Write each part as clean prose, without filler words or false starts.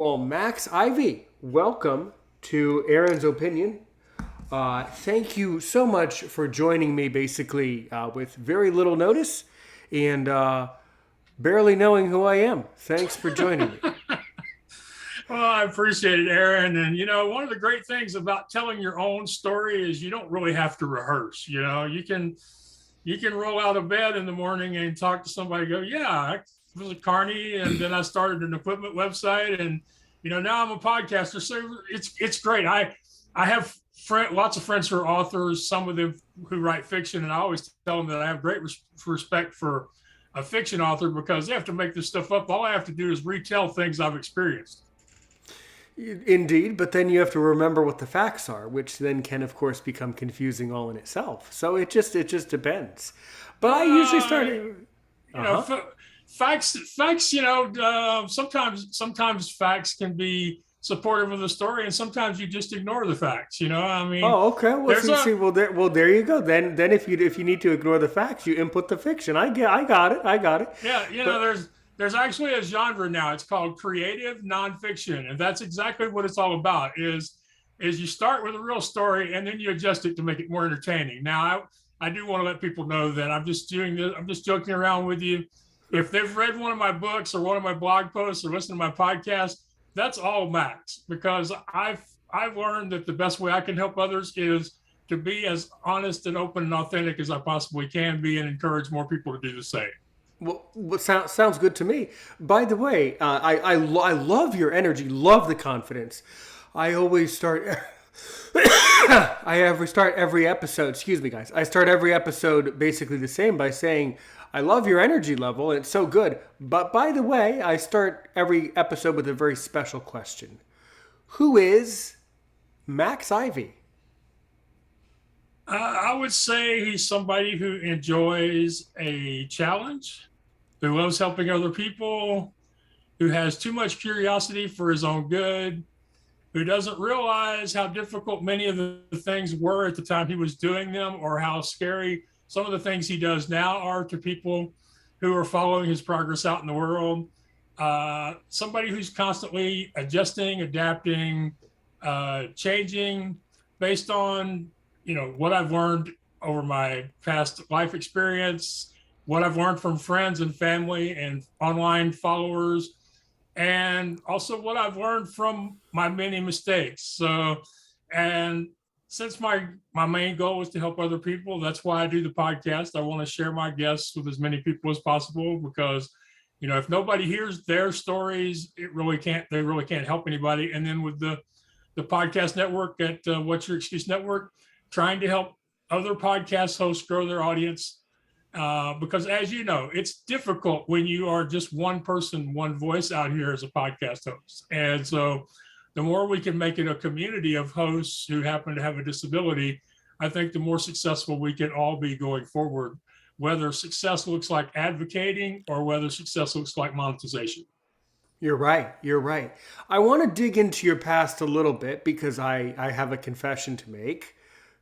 Well, Max Ivy, welcome to Aaron's Opinion. Thank you so much for joining me basically with very little notice and barely knowing who I am. Thanks for joining me. Well, I appreciate it, Aaron. And one of the great things about telling your own story is you don't really have to rehearse. You can roll out of bed in the morning and talk to somebody. Go, yeah, I was a carny, and then I started an equipment website, and now I'm a podcaster. So it's great. I have lots of friends who are authors. Some of them who write fiction, and I always tell them that I have great respect for a fiction author because they have to make this stuff up. All I have to do is retell things I've experienced. Indeed, but then you have to remember what the facts are, which then can, of course, become confusing all in itself. So it just depends. But I usually start. You know, Uh huh. f- facts. Sometimes facts can be supportive of the story, and sometimes you just ignore the facts. I mean, Oh, okay. Well, there's see, a there you go. Then if you need to ignore the facts, you input the fiction. I got it. I got it. yeah, But there's actually a genre now. It's called creative nonfiction, and that's exactly what it's all about. Is you start with a real story and then you adjust it to make it more entertaining. Now, I do want to let people know that I'm just doing this. I'm just joking around with you. If they've read one of my books or one of my blog posts or listened to my podcast, that's all Max, because I've learned that the best way I can help others is to be as honest and open and authentic as I possibly can be, and encourage more people to do the same. well, what sounds good to me. By the way, I love your energy. Love the confidence. I always start. I start every episode. Excuse me, guys. I start every episode basically the same by saying, "I love your energy level, and it's so good." But by the way, I start every episode with a very special question: Who is Max Ivy? I would say he's somebody who enjoys a challenge, who loves helping other people, who has too much curiosity for his own good, who doesn't realize how difficult many of the things were at the time he was doing them, or how scary some of the things he does now are to people who are following his progress out in the world. Somebody who's constantly adjusting, adapting, changing based on what I've learned over my past life experience, what I've learned from friends and family and online followers, and also what I've learned from my many mistakes. And since my main goal is to help other people, that's why I do the podcast. I want to share my guests with as many people as possible, because if nobody hears their stories, they really can't help anybody. And then with the podcast network at What's Your Excuse Network, trying to help other podcast hosts grow their audience. Because as you know, it's difficult when you are just one person, one voice out here as a podcast host. And so the more we can make it a community of hosts who happen to have a disability, I think the more successful we can all be going forward, whether success looks like advocating or whether success looks like monetization. You're right. You're right. I want to dig into your past a little bit because I have a confession to make.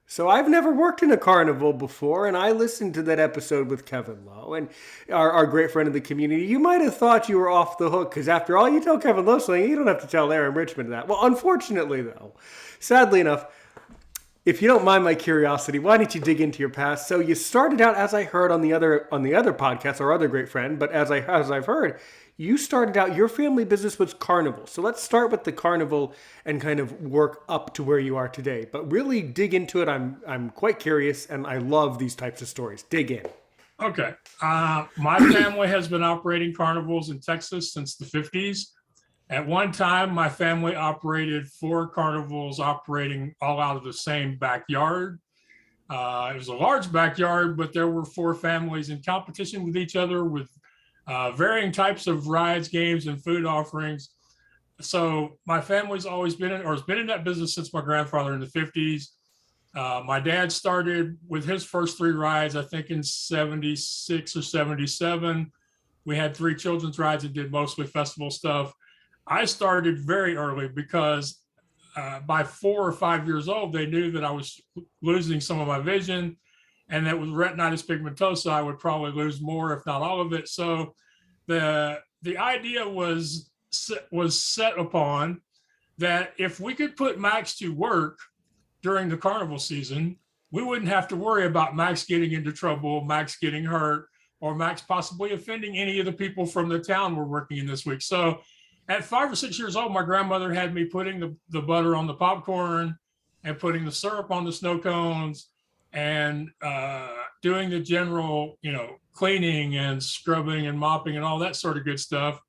So I've never worked in a carnival before, and I listened to that episode with Kevin Lowe and our great friend of the community. You might have thought you were off the hook because after all, you tell Kevin Lowe something, you don't have to tell Aaron Richmond that. Well, unfortunately, though, sadly enough, if you don't mind my curiosity, why don't you dig into your past? So you started out, as I heard on the other podcast, our other great friend, but as I've heard, you started out your family business was carnival. So let's start with the carnival and kind of work up to where you are today. But really dig into it. I'm quite curious, and I love these types of stories. Dig in. Okay. My family has been operating carnivals in Texas since the 50s. At one time, my family operated four carnivals operating all out of the same backyard. It was a large backyard, but there were four families in competition with each other with varying types of rides, games, and food offerings. So my family's always been in, or has been in that business since my grandfather in the 50s. My dad started with his first three rides, I think in 76 or 77. We had three children's rides and did mostly festival stuff. I started very early because by 4 or 5 years old, they knew that I was losing some of my vision, and that with retinitis pigmentosa, I would probably lose more, if not all of it. So the idea was was set upon that if we could put Max to work during the carnival season, we wouldn't have to worry about Max getting into trouble, Max getting hurt, or Max possibly offending any of the people from the town we're working in this week. So at 5 or 6 years old, my grandmother had me putting the butter on the popcorn and putting the syrup on the snow cones and doing the general, cleaning and scrubbing and mopping and all that sort of good stuff.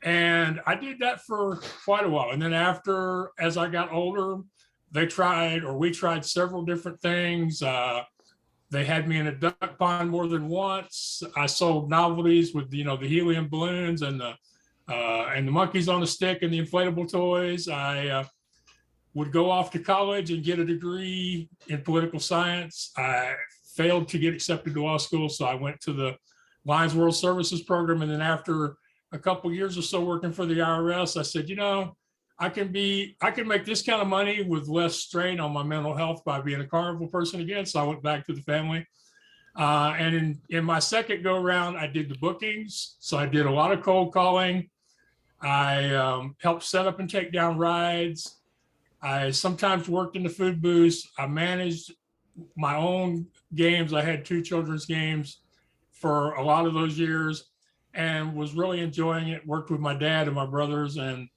And I did that for quite a while. And then as I got older, we tried several different things. They had me in a duck pond more than once. I sold novelties with, the helium balloons and the monkeys on a stick and the inflatable toys. I would go off to college and get a degree in political science. I failed to get accepted to law school, so I went to the Lions World Services program. And then after a couple years or so working for the IRS, I said, I can make this kind of money with less strain on my mental health by being a carnival person again. So I went back to the family. And in my second go around, I did the bookings. So I did a lot of cold calling. I helped set up and take down rides. I sometimes worked in the food booths. I managed my own games. I had 2 children's games for a lot of those years and was really enjoying it. Worked with my dad and my brothers and,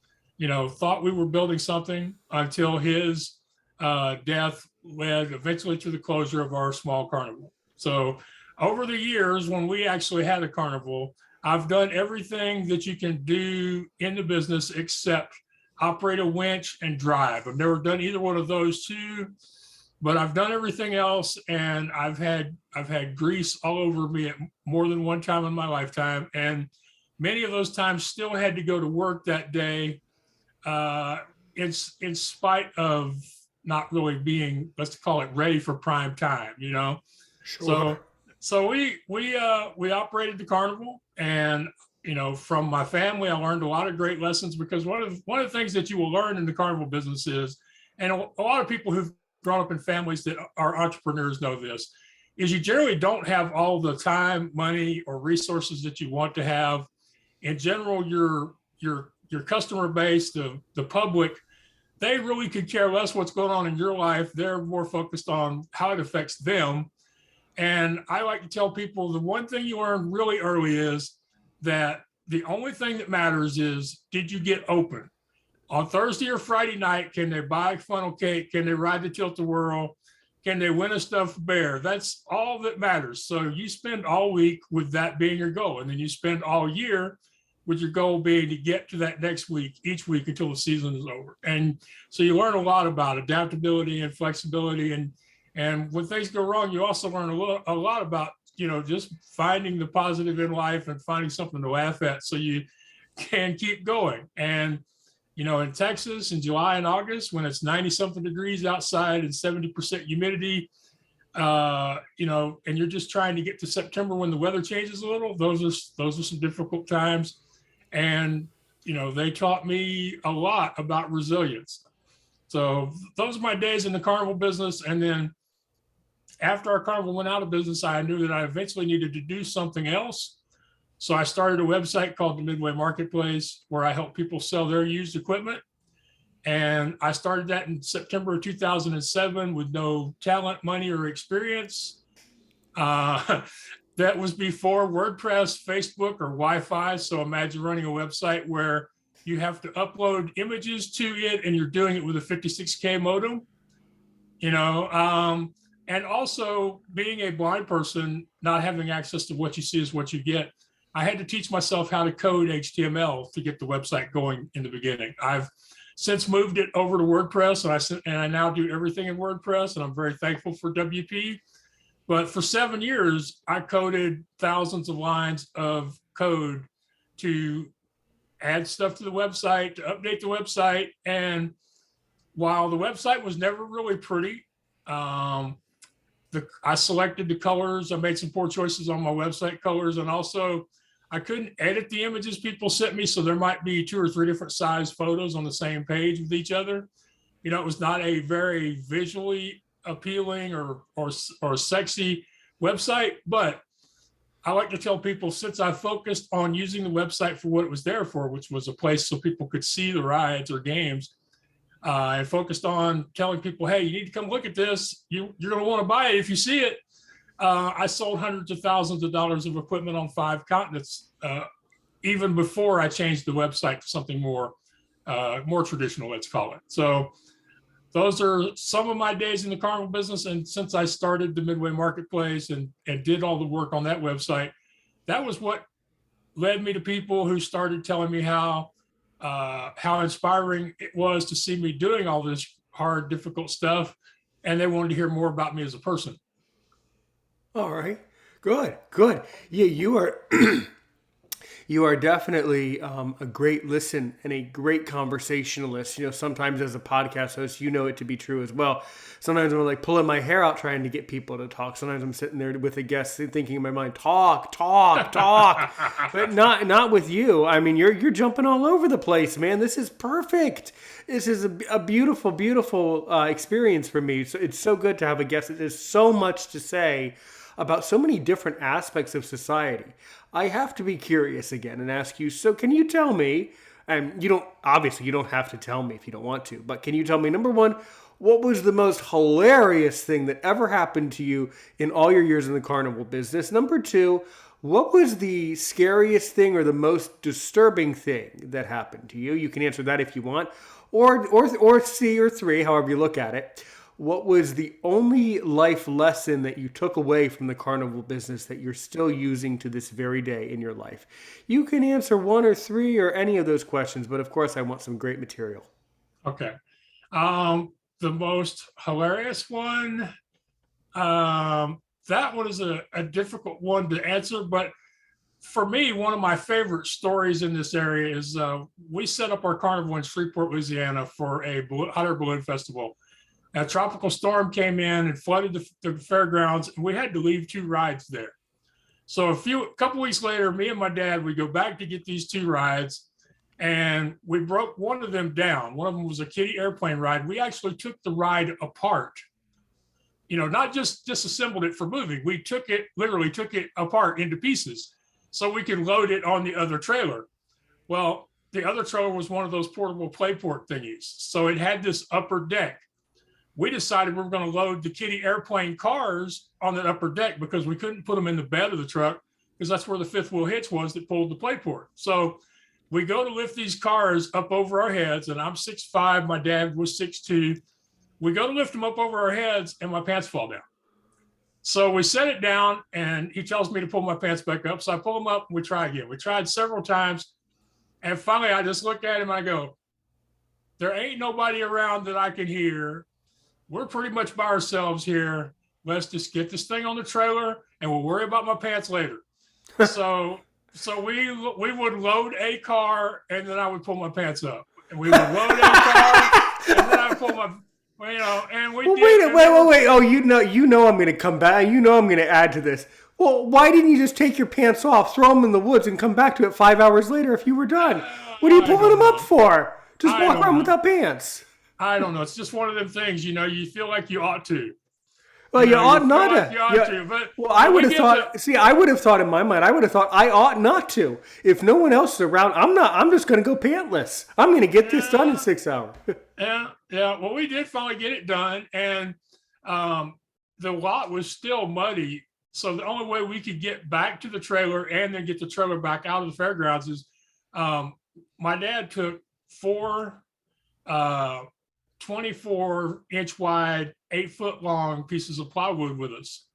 thought we were building something until his death led eventually to the closure of our small carnival. So over the years, when we actually had a carnival, I've done everything that you can do in the business except operate a winch and drive. I've never done either one of those 2, but I've done everything else, and I've had grease all over me at more than one time in my lifetime, and many of those times still had to go to work that day, in spite of not really being, let's call it, ready for prime time. Sure. So we operated the carnival, and from my family, I learned a lot of great lessons, because one of the things that you will learn in the carnival business is, and a lot of people who've grown up in families that are entrepreneurs know this, is you generally don't have all the time, money, or resources that you want to have. In general, your customer base, the public, they really could care less what's going on in your life. They're more focused on how it affects them. And I like to tell people the one thing you learn really early is that the only thing that matters is, did you get open? On Thursday or Friday night, can they buy funnel cake? Can they ride the tilt-a-whirl? Can they win a stuffed bear? That's all that matters. So you spend all week with that being your goal. And then you spend all year with your goal being to get to that next week, each week, until the season is over. And so you learn a lot about adaptability and flexibility. And when things go wrong, you also learn a lot about, just finding the positive in life and finding something to laugh at so you can keep going. And, in Texas in July and August, when it's 90-something degrees outside and 70% humidity, and you're just trying to get to September when the weather changes a little, those are some difficult times. And, they taught me a lot about resilience. So those are my days in the carnival business. And then after our carnival went out of business, I knew that I eventually needed to do something else. So I started a website called the Midway Marketplace, where I help people sell their used equipment. And I started that in September of 2007 with no talent, money, or experience. That was before WordPress, Facebook, or Wi-Fi. So imagine running a website where you have to upload images to it, and you're doing it with a 56K modem. And also being a blind person, not having access to what you see is what you get. I had to teach myself how to code HTML to get the website going in the beginning. I've since moved it over to WordPress, and I now do everything in WordPress, and I'm very thankful for WP. But for 7 years, I coded thousands of lines of code to add stuff to the website, to update the website. And while the website was never really pretty, I selected the colors. I made some poor choices on my website colors, and also I couldn't edit the images people sent me, so there might be 2 or 3 different size photos on the same page with each other. It was not a very visually appealing or sexy website, but I like to tell people, since I focused on using the website for what it was there for, which was a place so people could see the rides or games, I focused on telling people, hey, you need to come look at this. You're going to want to buy it if you see it. I sold hundreds of thousands of dollars of equipment on 5 continents, even before I changed the website to something more traditional, let's call it. So those are some of my days in the carnival business. And since I started the Midway Marketplace and did all the work on that website, that was what led me to people who started telling me how inspiring it was to see me doing all this hard, difficult stuff. And they wanted to hear more about me as a person. All right. Good. Good. Yeah, you are you are definitely a great listen and a great conversationalist. You know, sometimes as a podcast host, you know it to be true as well. Sometimes I'm like pulling my hair out trying to get people to talk. Sometimes I'm sitting there with a guest thinking in my mind, talk, but not with you. I mean, you're jumping all over the place, man. This is perfect. This is a beautiful, beautiful experience for me. So it's so good to have a guest that has so much to say about so many different aspects of society. I have to be curious again and ask you, so can you tell me, and you don't have to tell me if you don't want to, but can you tell me, number one, what was the most hilarious thing that ever happened to you in all your years in the carnival business? Number two, what was the scariest thing or the most disturbing thing that happened to you? You can answer that if you want, or C or three, however you look at it. What was the only life lesson that you took away from the carnival business that you're still using to this very day in your life? You can answer one or three or any of those questions, but of course I want some great material. Okay. The most hilarious one, that one is a difficult one to answer, but for me, one of my favorite stories in this area is we set up our carnival in Shreveport, Louisiana for a hot air balloon festival. A tropical storm came in and flooded the fairgrounds, and we had to leave 2 rides there. So a couple weeks later, me and my dad, we go back to get these 2 rides, and we broke one of them down. One of them was a kiddie airplane ride. We actually took the ride apart. You know, not just disassembled it for moving. We literally took it apart into pieces so we could load it on the other trailer. Well, the other trailer was one of those portable playport thingies. So it had this upper deck. We decided we were going to load the kiddie airplane cars on that upper deck because we couldn't put them in the bed of the truck because that's where the 5th wheel hitch was that pulled the playport. So we go to lift these cars up over our heads, and I'm 6'5", my dad was 6'2". We go to lift them up over our heads, and my pants fall down. So we set it down, and he tells me to pull my pants back up. So I pull them up, and we try again. We tried several times, and finally I just look at him, and I go, there ain't nobody around that I can hear. We're pretty much by ourselves here. Let's just get this thing on the trailer, and we'll worry about my pants later. So we would load a car, and then I would pull my pants up. And we would load a car, and then I would pull my, and we did. Wait. Oh, you know I'm going to come back. You know I'm going to add to this. Well, why didn't you just take your pants off, throw them in the woods, and come back to it 5 hours later if you were done? What are you pulling them up for? Just walk around without pants. I don't know. It's just one of them things, you feel like you ought to. Well, you ought not to. Well, I would have thought. I would have thought in my mind. I would have thought I ought not to. If no one else is around, I'm not. I'm just going to go pantless. I'm going to get this done in 6 hours. Yeah. Well, we did finally get it done, and the lot was still muddy. So the only way we could get back to the trailer and then get the trailer back out of the fairgrounds is my dad took 4 24-inch wide, 8-foot long pieces of plywood with us.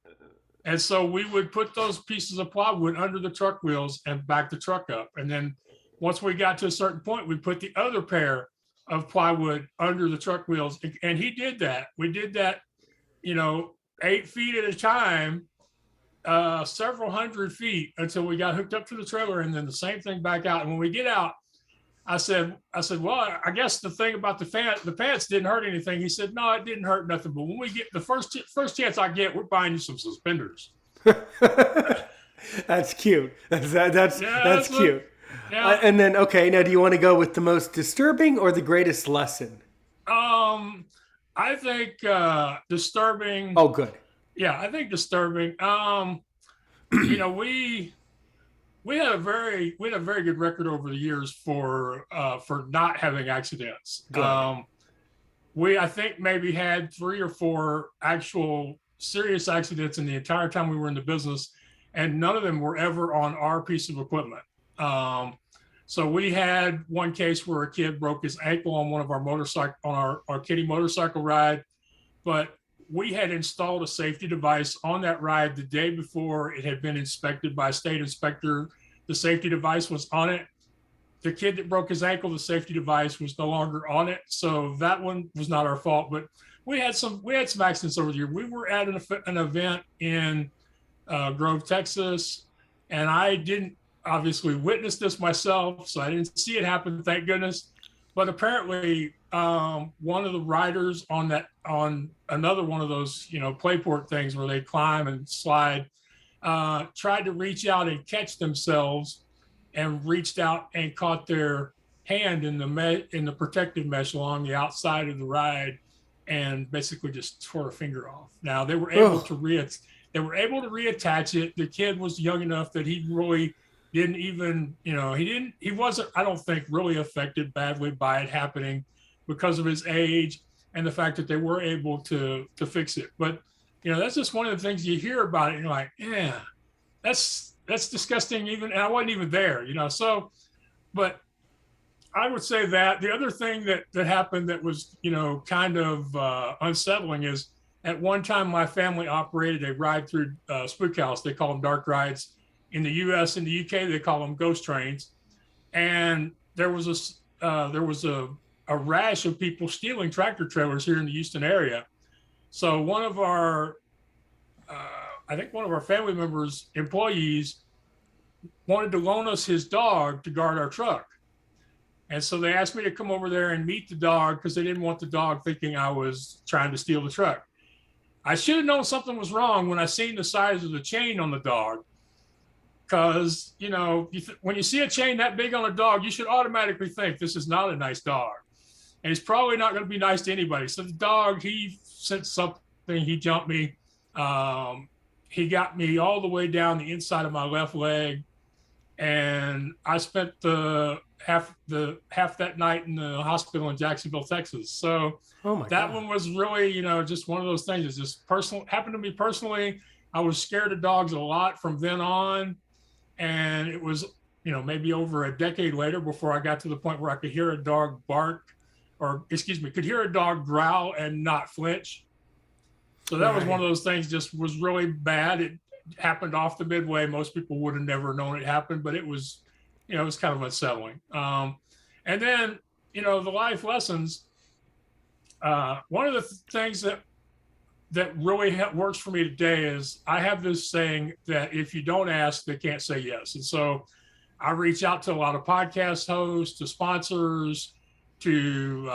And so we would put those pieces of plywood under the truck wheels and back the truck up. And then once we got to a certain point, we'd put the other pair of plywood under the truck wheels. And he did that. We did that, 8 feet at a time, several hundred feet until we got hooked up to the trailer, and then the same thing back out. And when we get out, I said, well, I guess the thing about the pants didn't hurt anything. He said, no, it didn't hurt nothing. But when we get the first chance I get, we're buying you some suspenders. That's cute. That's cute. Yeah. And then, okay, now do you want to go with the most disturbing or the greatest lesson? I think disturbing. Oh, good. Yeah, I think disturbing. you know, we had a very good record over the years for not having accidents. Good. We I think maybe had 3 or 4 actual serious accidents in the entire time we were in the business, and none of them were ever on our piece of equipment. Um, so we had one case where a kid broke his ankle on one of our motorcycle on our kiddie motorcycle ride, but we had installed a safety device on that ride the day before it had been inspected by a state inspector. The safety device was on it. The kid that broke his ankle, the safety device was no longer on it. So that one was not our fault, but we had some accidents over the year. We were at an event in Grove, Texas, and I didn't obviously witness this myself, so I didn't see it happen, thank goodness. But apparently, one of the riders on another one of those playport things where they climb and slide tried to reach out and catch themselves, and reached out and caught their hand in the protective mesh along the outside of the ride, and basically just tore a finger off. Now they were able to reattach it. The kid was young enough that he really didn't even, he wasn't, I don't think, really affected badly by it happening because of his age and the fact that they were able to fix it. But, that's just one of the things you hear about it. And you're like, yeah, that's disgusting. And I wasn't even there, so, but I would say that the other thing that happened that was, kind of unsettling is at one time my family operated a ride through spook house. They call them dark rides. In the U.S. and the U.K., they call them ghost trains. And there was a rash of people stealing tractor trailers here in the Houston area. So one of our family members' employees wanted to loan us his dog to guard our truck. And so they asked me to come over there and meet the dog because they didn't want the dog thinking I was trying to steal the truck. I should have known something was wrong when I seen the size of the chain on the dog. Because, when you see a chain that big on a dog, you should automatically think this is not a nice dog. And he's probably not going to be nice to anybody. So the dog, he sensed something. He jumped me. He got me all the way down the inside of my left leg. And I spent half that night in the hospital in Jacksonville, Texas. So that one was really, just one of those things. It's just personal, happened to me personally. I was scared of dogs a lot from then on. And it was, maybe over a decade later before I got to the point where I could hear a dog bark, could hear a dog growl and not flinch. So that was one of those things, just was really bad. It happened off the midway. Most people would have never known it happened, but it was, it was kind of unsettling. And then, the life lessons, one of the things that really works for me today is I have this saying that if you don't ask, they can't say yes. And so I reach out to a lot of podcast hosts, to sponsors, to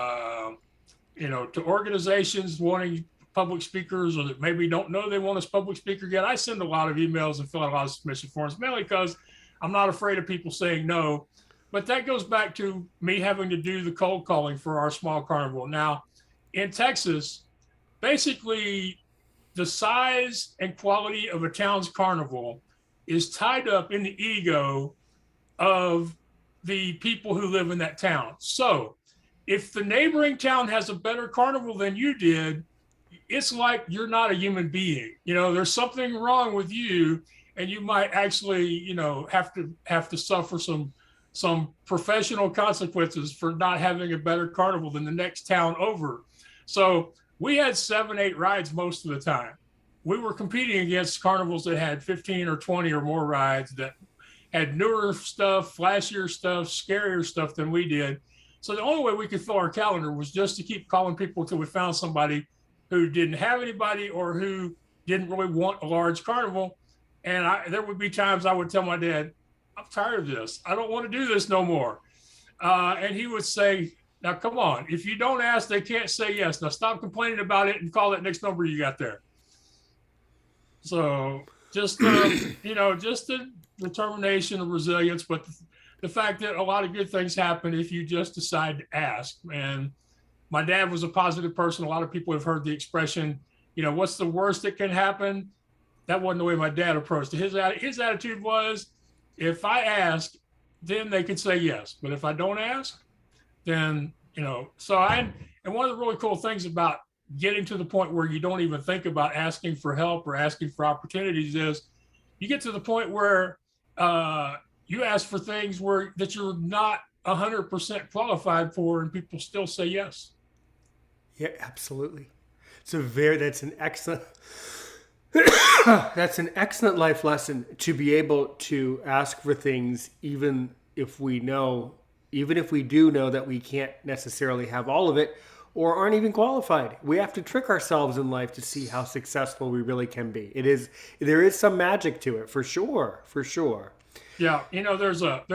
organizations wanting public speakers, or that maybe don't know they want us public speaker yet. I send a lot of emails and fill out a lot of submission forms, mainly because I'm not afraid of people saying no. But that goes back to me having to do the cold calling for our small carnival. Now, in Texas, basically, the size and quality of a town's carnival is tied up in the ego of the people who live in that town. So if the neighboring town has a better carnival than you did, it's like you're not a human being. There's something wrong with you, and you might actually, have to suffer some professional consequences for not having a better carnival than the next town over. So we had 7, 8 rides most of the time. We were competing against carnivals that had 15 or 20 or more rides that had newer stuff, flashier stuff, scarier stuff than we did. So the only way we could fill our calendar was just to keep calling people until we found somebody who didn't have anybody or who didn't really want a large carnival. And there would be times I would tell my dad, I'm tired of this. I don't want to do this no more. And he would say, now, come on. If you don't ask, they can't say yes. Now, stop complaining about it and call that next number you got there. So just, just the determination and resilience, but the fact that a lot of good things happen if you just decide to ask. And my dad was a positive person. A lot of people have heard the expression, what's the worst that can happen? that wasn't the way my dad approached it. His attitude was, if I ask, then they could say yes. But if I don't ask, then, and one of the really cool things about getting to the point where you don't even think about asking for help or asking for opportunities is you get to the point where you ask for things that you're not 100% qualified for, and people still say yes. Yeah, absolutely. That's an excellent that's an excellent life lesson, to be able to ask for things even if we do know that we can't necessarily have all of it or aren't even qualified. We have to trick ourselves in life to see how successful we really can be. There is some magic to it, for sure, for sure. Yeah, there's a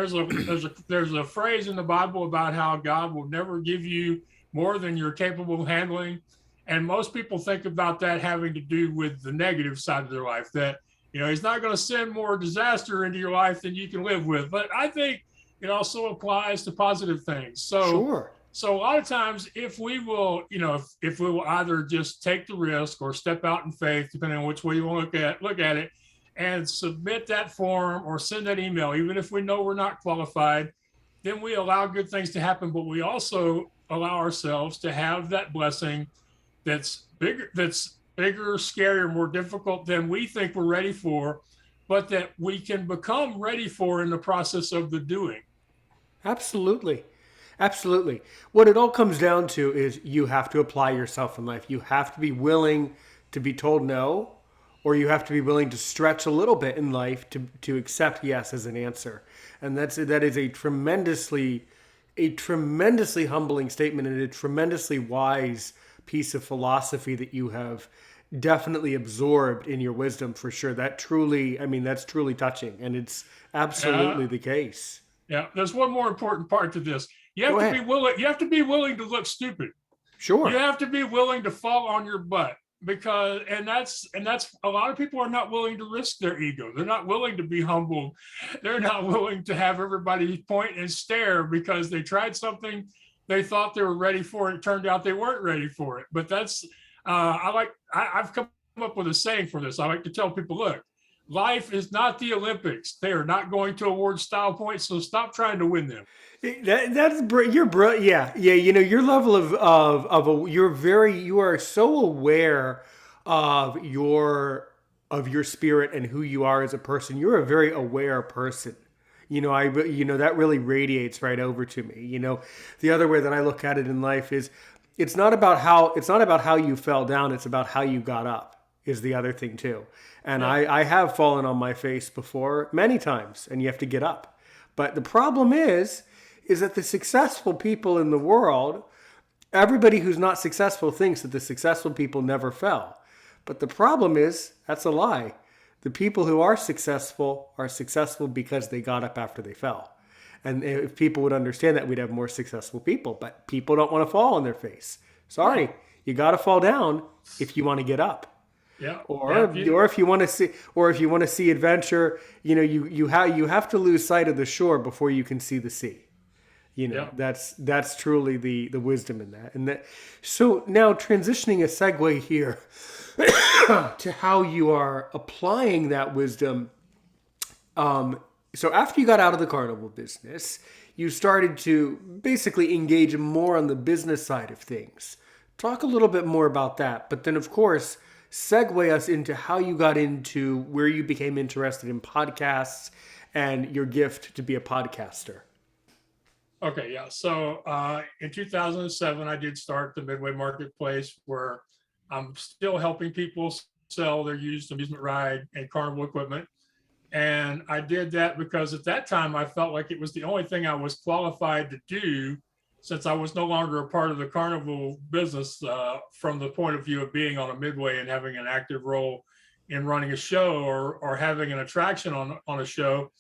phrase in the Bible about how God will never give you more than you're capable of handling. And most people think about that having to do with the negative side of their life, that, he's not going to send more disaster into your life than you can live with. But I think it also applies to positive things. Sure. So a lot of times, if we will either just take the risk or step out in faith, depending on which way you want to look at it, and submit that form or send that email, even if we know we're not qualified, then we allow good things to happen. But we also allow ourselves to have that blessing that's bigger, scarier, more difficult than we think we're ready for, but that we can become ready for in the process of the doing. Absolutely. Absolutely. What it all comes down to is you have to apply yourself in life. You have to be willing to be told no, or you have to be willing to stretch a little bit in life to accept yes as an answer. And that is a tremendously humbling statement, and a tremendously wise piece of philosophy that you have definitely absorbed in your wisdom, for sure. That's truly touching, and it's absolutely the case. Yeah, there's one more important part to this. You have to be willing. You have to be willing to look stupid. Sure. You have to be willing to fall on your butt, because that's a lot of people are not willing to risk their ego. They're not willing to be humbled. They're not willing to have everybody point and stare because they tried something they thought they were ready for, and it turned out they weren't ready for it. But that's I've come up with a saying for this. I like to tell people, look, life is not the Olympics. They are not going to award style points, so stop trying to win them. You're brilliant. Yeah. Your level you are so aware of your spirit and who you are as a person. You're a very aware person. That really radiates right over to me. The other way that I look at it in life is it's not about how you fell down. It's about how you got up is the other thing too. And yeah. I have fallen on my face before many times, and you have to get up. But the problem is that the successful people in the world, everybody who's not successful thinks that the successful people never fell. But the problem is, that's a lie. The people who are successful because they got up after they fell. And if people would understand that, we'd have more successful people. But people don't want to fall on their face. Sorry, you got to fall down if you want to get up. Yeah. Or if you want to see adventure, you have to lose sight of the shore before you can see the sea. That's truly the wisdom in that. So now transitioning a segue here to how you are applying that wisdom. So after you got out of the carnival business, you started to basically engage more on the business side of things. Talk a little bit more about that, but then of course, segue us into how you got into where you became interested in podcasts and your gift to be a podcaster. Okay, yeah. So in 2007, I did start the Midway Marketplace, where I'm still helping people sell their used amusement ride and carnival equipment. And I did that because at that time, I felt like it was the only thing I was qualified to do, since I was no longer a part of the carnival business from the point of view of being on a Midway and having an active role in running a show or having an attraction on a show.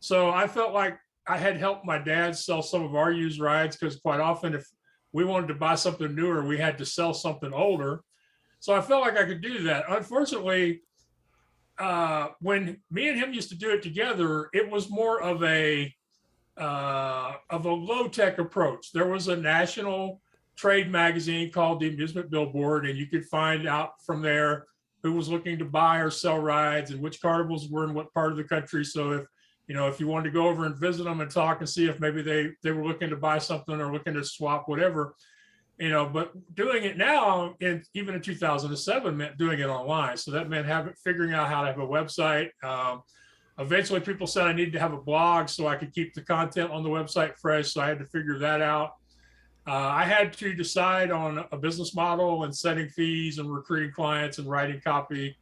So I felt like I had helped my dad sell some of our used rides, because quite often if we wanted to buy something newer, we had to sell something older. So I felt like I could do that. Unfortunately, when me and him used to do it together, it was more of a low-tech approach. There was a national trade magazine called the Amusement Billboard, and you could find out from there who was looking to buy or sell rides and which carnivals were in what part of the country. So if you wanted to go over and visit them and talk and see if maybe they were looking to buy something or looking to swap, whatever, but doing it now, even in 2007, meant doing it online. So that meant figuring out how to have a website. Eventually, people said I needed to have a blog so I could keep the content on the website fresh. So I had to figure that out. I had to decide on a business model and setting fees and recruiting clients and writing copy.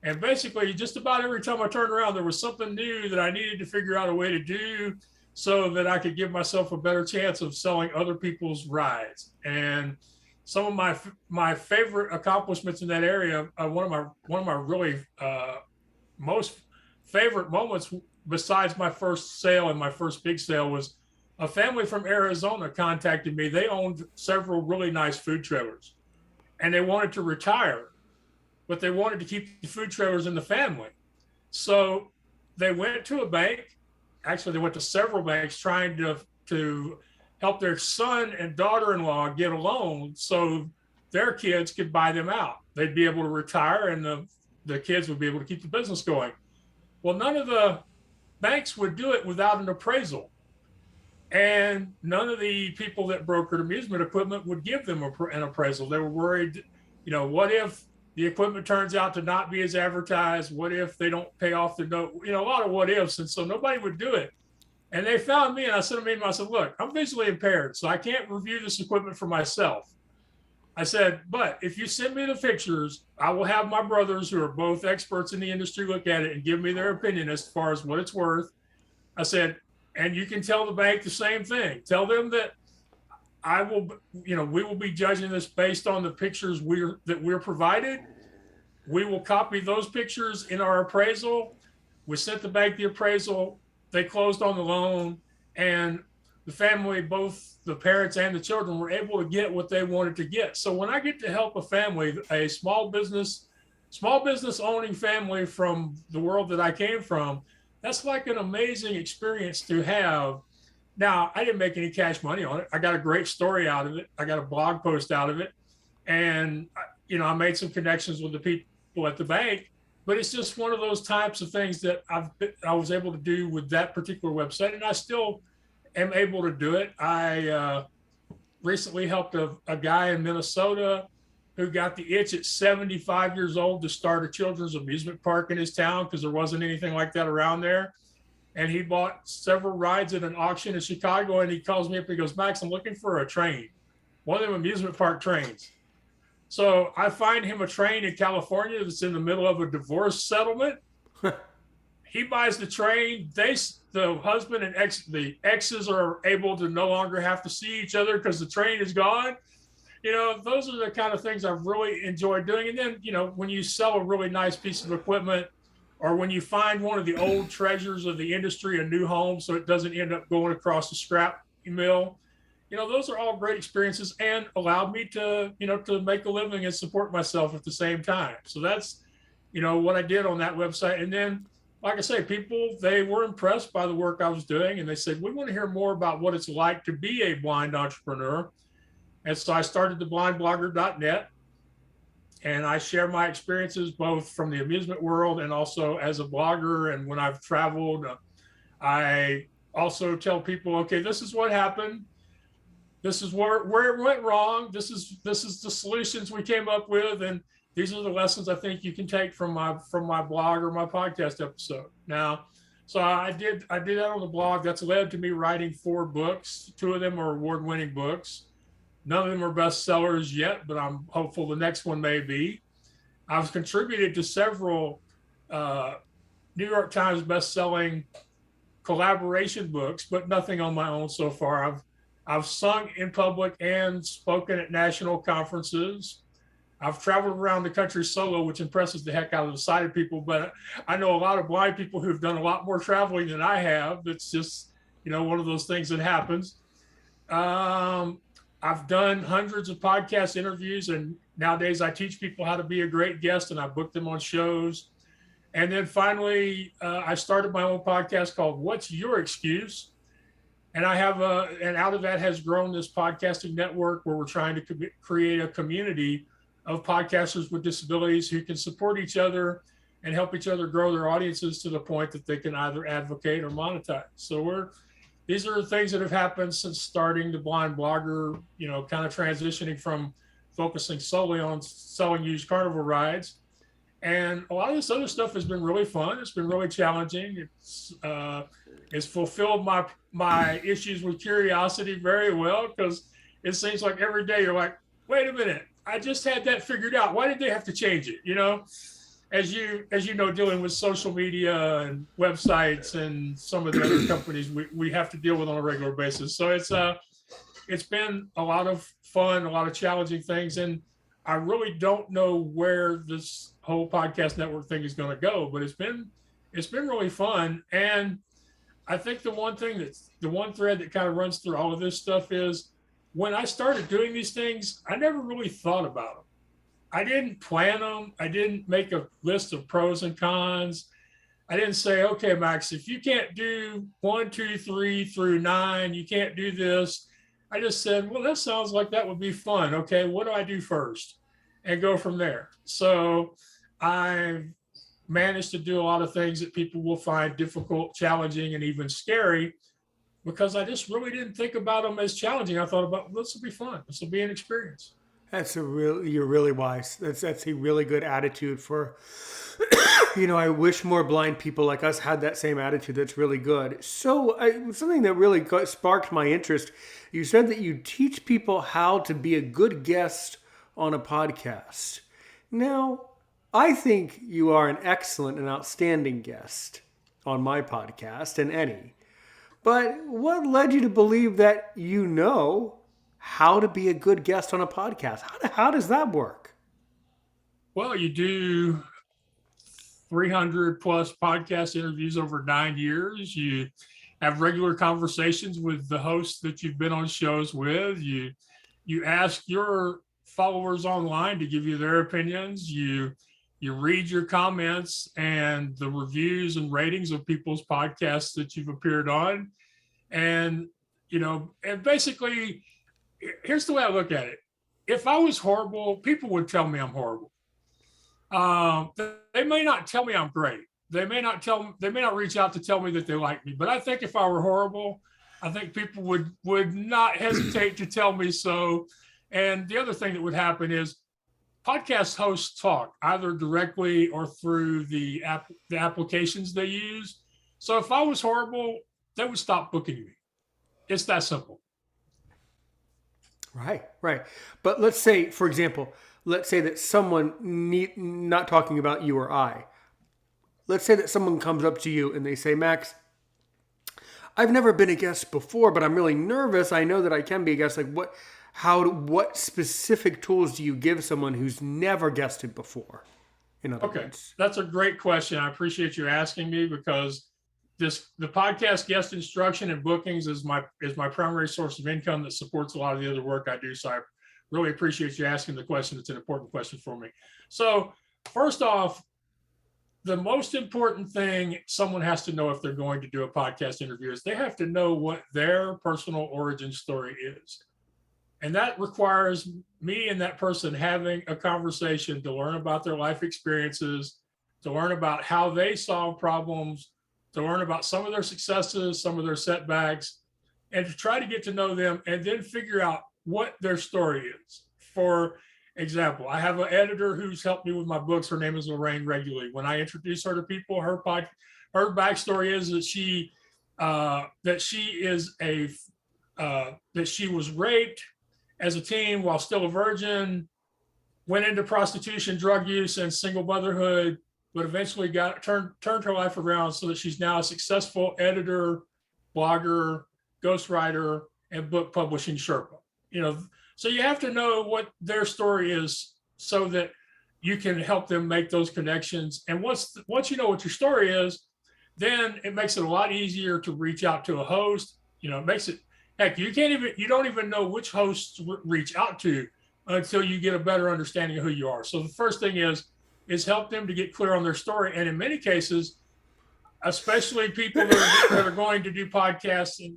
And basically, just about every time I turned around, there was something new that I needed to figure out a way to do so that I could give myself a better chance of selling other people's rides. And some of my favorite accomplishments in that area, one of my really most favorite moments, besides my first sale and my first big sale, was a family from Arizona contacted me. They owned several really nice food trailers, and they wanted to retire, but they wanted to keep the food trailers in the family. So they went to a bank. Actually, they went to several banks trying to help their son and daughter-in-law get a loan so their kids could buy them out. They'd be able to retire, and the kids would be able to keep the business going. Well, none of the banks would do it without an appraisal. And none of the people that brokered amusement equipment would give them an appraisal. They were worried, what if the equipment turns out to not be as advertised? What if they don't pay off the note? A lot of what ifs. And so nobody would do it. And they found me, and I sent them an email. I said, look, I'm visually impaired, so I can't review this equipment for myself. I said, but if you send me the pictures, I will have my brothers, who are both experts in the industry, look at it and give me their opinion as far as what it's worth. I said, and you can tell the bank the same thing. Tell them that we will be judging this based on the pictures that we're provided. We will copy those pictures in our appraisal. We sent the bank the appraisal. They closed on the loan, and the family, both the parents and the children, were able to get what they wanted to get. So when I get to help a family, a small business owning family from the world that I came from, that's like an amazing experience to have. Now, I didn't make any cash money on it. I got a great story out of it. I got a blog post out of it. And, I made some connections with the people at the bank. But it's just one of those types of things that I was able to do with that particular website. And I still am able to do it. I recently helped a guy in Minnesota who got the itch at 75 years old to start a children's amusement park in his town because there wasn't anything like that around there. And he bought several rides at an auction in Chicago, and he calls me up and he goes, Max, I'm looking for a train, one of them amusement park trains. So I find him a train in California that's in the middle of a divorce settlement. He buys the train. The husband and the exes are able to no longer have to see each other because the train is gone. Those are the kind of things I've really enjoyed doing. And then, when you sell a really nice piece of equipment, or when you find one of the old treasures of the industry a new home so it doesn't end up going across the scrap mill, those are all great experiences and allowed me to make a living and support myself at the same time. So that's, what I did on that website. And then, like I say, people, they were impressed by the work I was doing, and they said, we want to hear more about what it's like to be a blind entrepreneur. And so I started the blindblogger.net, and I share my experiences both from the amusement world and also as a blogger. And when I've traveled, I also tell people, okay, this is what happened. This is where it went wrong. This is the solutions we came up with, and these are the lessons I think you can take from my blog or my podcast episode. Now, so I did that on the blog. That's led to me writing 4 books. 2 of them are award-winning books. None of them are bestsellers yet, but I'm hopeful the next one may be. I've contributed to several New York Times best-selling collaboration books, but nothing on my own so far. I've sung in public and spoken at national conferences. I've traveled around the country solo, which impresses the heck out of the sighted people, but I know a lot of blind people who've done a lot more traveling than I have. It's just, one of those things that happens. I've done hundreds of podcast interviews, and nowadays I teach people how to be a great guest, and I book them on shows. And then finally, I started my own podcast called What's Your Excuse? And I have and out of that has grown this podcasting network where we're trying to create a community of podcasters with disabilities who can support each other and help each other grow their audiences to the point that they can either advocate or monetize. So these are things that have happened since starting the Blind Blogger, kind of transitioning from focusing solely on selling used carnival rides. And a lot of this other stuff has been really fun. It's been really challenging. It's fulfilled my issues with curiosity very well, because it seems like every day you're like, wait a minute, I just had that figured out. Why did they have to change it? As you know, dealing with social media and websites and some of the other companies we have to deal with on a regular basis. So it's been a lot of fun, a lot of challenging things, and I really don't know where this whole podcast network thing is going to go, but it's been really fun. And I think the one thread that kind of runs through all of this stuff is, when I started doing these things, I never really thought about them. I didn't plan them. I didn't make a list of pros and cons. I didn't say, okay, Max, if you can't do 1, 2, 3 through 9, you can't do this. I just said, well, that sounds like that would be fun. Okay, what do I do first? And go from there. So I've managed to do a lot of things that people will find difficult, challenging, and even scary, because I just really didn't think about them as challenging. I thought about, this will be fun. This will be an experience. You're really wise. That's a really good attitude for, I wish more blind people like us had that same attitude. That's really good. So something that really sparked my interest, you said that you teach people how to be a good guest on a podcast. Now, I think you are an excellent and outstanding guest on my podcast and any. But what led you to believe that you know how to be a good guest on a podcast? How does that work? Well, you do 300 plus podcast interviews over 9 years. You have regular conversations with the hosts that you've been on shows with. You ask your followers online to give you their opinions. You read your comments and the reviews and ratings of people's podcasts that you've appeared on. And, and basically, here's the way I look at it. If I was horrible, people would tell me I'm horrible. They may not tell me I'm great. They may not reach out to tell me that they like me. But I think if I were horrible, I think people would not hesitate to tell me so. And the other thing that would happen is, podcast hosts talk either directly or through the applications they use. So if I was horrible, they would stop booking me. It's that simple. Right. But let's say, for example, that someone, not talking about you or I, let's say that someone comes up to you and they say, Max, I've never been a guest before, but I'm really nervous. I know that I can be a guest. Like what specific tools do you give someone who's never guested before? In other words, that's a great question. I appreciate you asking me, because the podcast guest instruction and bookings is my primary source of income that supports a lot of the other work I do. So I really appreciate you asking the question. It's an important question for me. So first off, the most important thing someone has to know if they're going to do a podcast interview is they have to know what their personal origin story is. And that requires me and that person having a conversation to learn about their life experiences, to learn about how they solve problems, to learn about some of their successes, some of their setbacks, and to try to get to know them and then figure out what their story is. For example, I have an editor who's helped me with my books. Her name is Lorraine Regularly. When I introduce her to people, her backstory is that she was raped as a teen while still a virgin, went into prostitution, drug use, and single motherhood, but eventually turned her life around so that she's now a successful editor, blogger, ghostwriter, and book publishing Sherpa. So you have to know what their story is so that you can help them make those connections. And once you know what your story is, then it makes it a lot easier to reach out to a host. It makes it, heck, you don't even know which hosts reach out to until you get a better understanding of who you are. So the first thing is help them to get clear on their story. And in many cases, especially people that are going to do podcasts in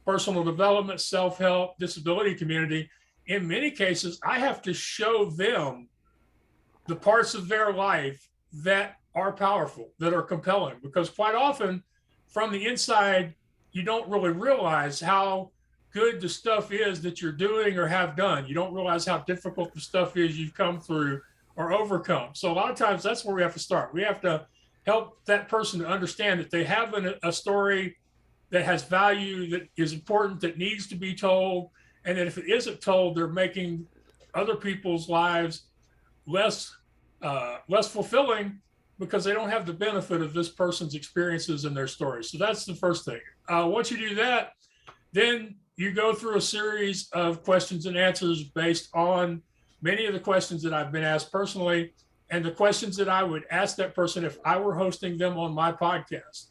personal development, self-help, disability community, in many cases, I have to show them the parts of their life that are powerful, that are compelling, because quite often from the inside, you don't really realize how good the stuff is that you're doing or have done. You don't realize how difficult the stuff is you've come through or overcome. So a lot of times that's where we have to start. We have to help that person to understand that they have a story that has value, that is important, that needs to be told. And that if it isn't told, they're making other people's lives less fulfilling because they don't have the benefit of this person's experiences and their stories. So that's the first thing. Once you do that, then you go through a series of questions and answers based on many of the questions that I've been asked personally and the questions that I would ask that person if I were hosting them on my podcast.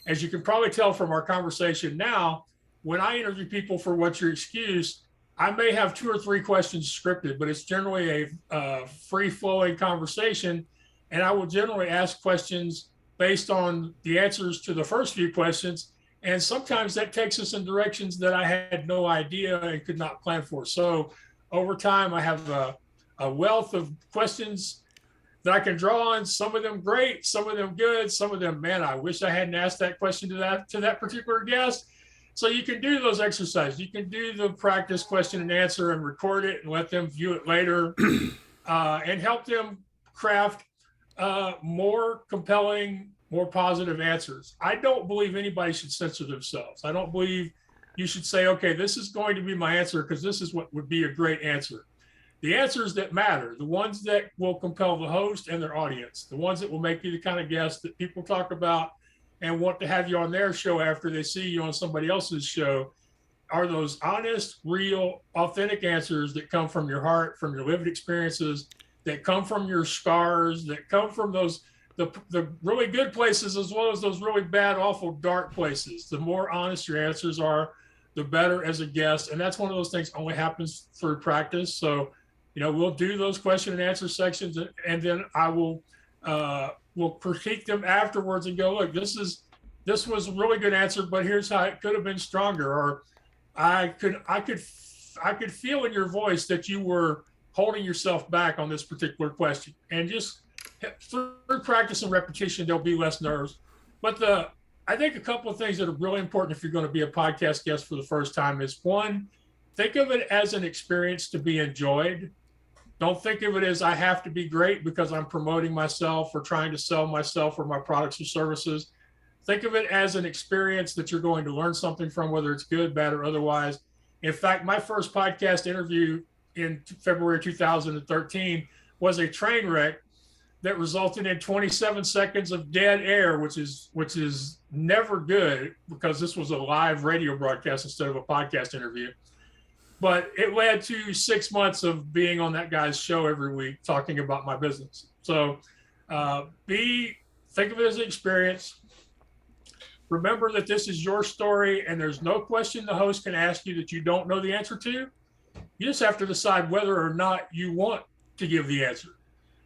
As you can probably tell from our conversation now, when I interview people for What's Your Excuse, I may have 2 or 3 questions scripted, but it's generally a free-flowing conversation. And I will generally ask questions based on the answers to the first few questions. And sometimes that takes us in directions that I had no idea and could not plan for. So over time, I have a wealth of questions that I can draw on. Some of them great, some of them good, some of them, man, I wish I hadn't asked that question to that particular guest. So you can do those exercises. You can do the practice question and answer and record it and let them view it later and help them craft more compelling, more positive answers. I don't believe anybody should censor themselves. I don't believe you should say, okay, this is going to be my answer because this is what would be a great answer. The answers that matter, the ones that will compel the host and their audience, the ones that will make you the kind of guest that people talk about and want to have you on their show after they see you on somebody else's show, are those honest, real, authentic answers that come from your heart, from your lived experiences, that come from your scars, that come from those the really good places as well as those really bad, awful, dark places. The more honest your answers are, the better as a guest. And that's one of those things only happens through practice. So, we'll do those question and answer sections, and then I will critique them afterwards and go, look, this was a really good answer, but here's how it could have been stronger. Or I could feel in your voice that you were holding yourself back on this particular question. And just through practice and repetition, there'll be less nerves. But I think a couple of things that are really important if you're going to be a podcast guest for the first time is, one, think of it as an experience to be enjoyed. Don't think of it as I have to be great because I'm promoting myself or trying to sell myself or my products or services. Think of it as an experience that you're going to learn something from, whether it's good, bad, or otherwise. In fact, my first podcast interview in February 2013 was a train wreck that resulted in 27 seconds of dead air, which is never good because this was a live radio broadcast instead of a podcast interview. But it led to 6 months of being on that guy's show every week talking about my business. So think of it as an experience. Remember that this is your story and there's no question the host can ask you that you don't know the answer to. You just have to decide whether or not you want to give the answer.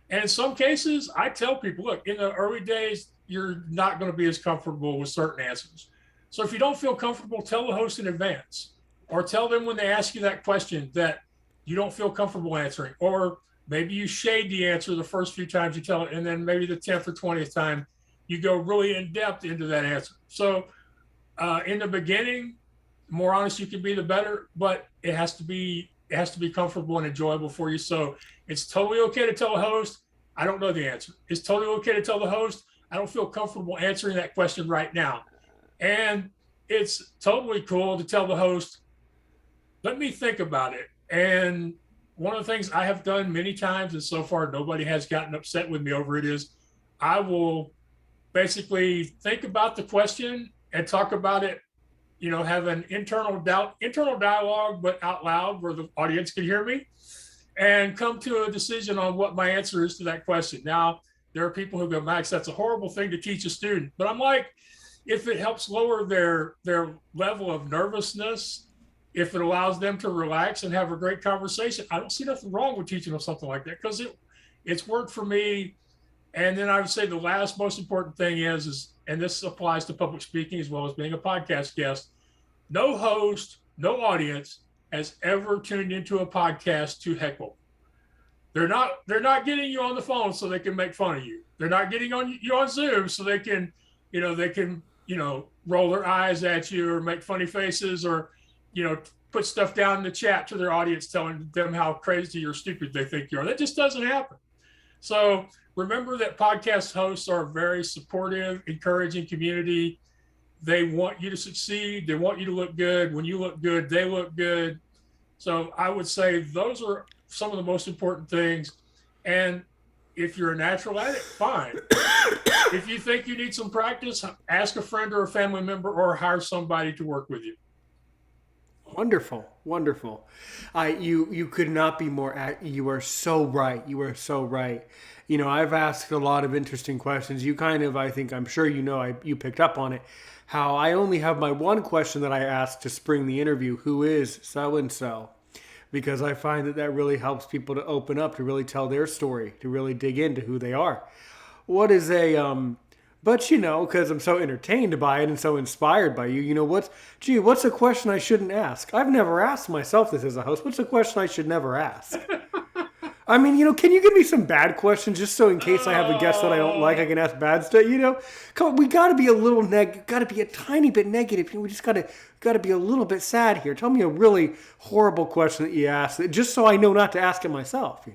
And in some cases, I tell people, look, in the early days, you're not going to be as comfortable with certain answers. So if you don't feel comfortable, tell the host in advance. Or tell them when they ask you that question that you don't feel comfortable answering. Or maybe you shade the answer the first few times you tell it, and then maybe the 10th or 20th time you go really in depth into that answer. So in the beginning, the more honest you can be, the better, but it has to be comfortable and enjoyable for you. So it's totally okay to tell a host, I don't know the answer. It's totally okay to tell the host, I don't feel comfortable answering that question right now. And it's totally cool to tell the host, let me think about it. And one of the things I have done many times, and so far nobody has gotten upset with me over it, is I will basically think about the question and talk about it, have an internal dialogue, but out loud where the audience can hear me, and come to a decision on what my answer is to that question. Now, there are people who go, Max, that's a horrible thing to teach a student. But I'm like, if it helps lower their level of nervousness, if it allows them to relax and have a great conversation, I don't see nothing wrong with teaching them something like that because it's worked for me. And then I would say the last most important thing is, and this applies to public speaking as well as being a podcast guest, no host, no audience has ever tuned into a podcast to heckle. They're not getting you on the phone so they can make fun of you. They're not getting you on Zoom so they can, roll their eyes at you or make funny faces or, put stuff down in the chat to their audience telling them how crazy or stupid they think you are. That just doesn't happen. So remember that podcast hosts are a very supportive, encouraging community. They want you to succeed. They want you to look good. When you look good, they look good. So I would say those are some of the most important things. And if you're a natural at it, fine. If you think you need some practice, ask a friend or a family member or hire somebody to work with you. Wonderful, wonderful. You could not be more. You are so right. You are so right. I've asked a lot of interesting questions. You kind of, I'm sure you picked up on it. How I only have my one question that I ask to spring the interview. Who is so and so? Because I find that really helps people to open up, to really tell their story, to really dig into who they are. What is but because I'm so entertained by it and so inspired by you, what's a question I shouldn't ask? I've never asked myself this as a host. What's a question I should never ask? I mean, can you give me some bad questions just so in case I have a guest that I don't like, I can ask bad stuff, Come on, we got to be a little got to be a tiny bit negative. We just got to be a little bit sad here. Tell me a really horrible question that you asked, just so I know not to ask it myself,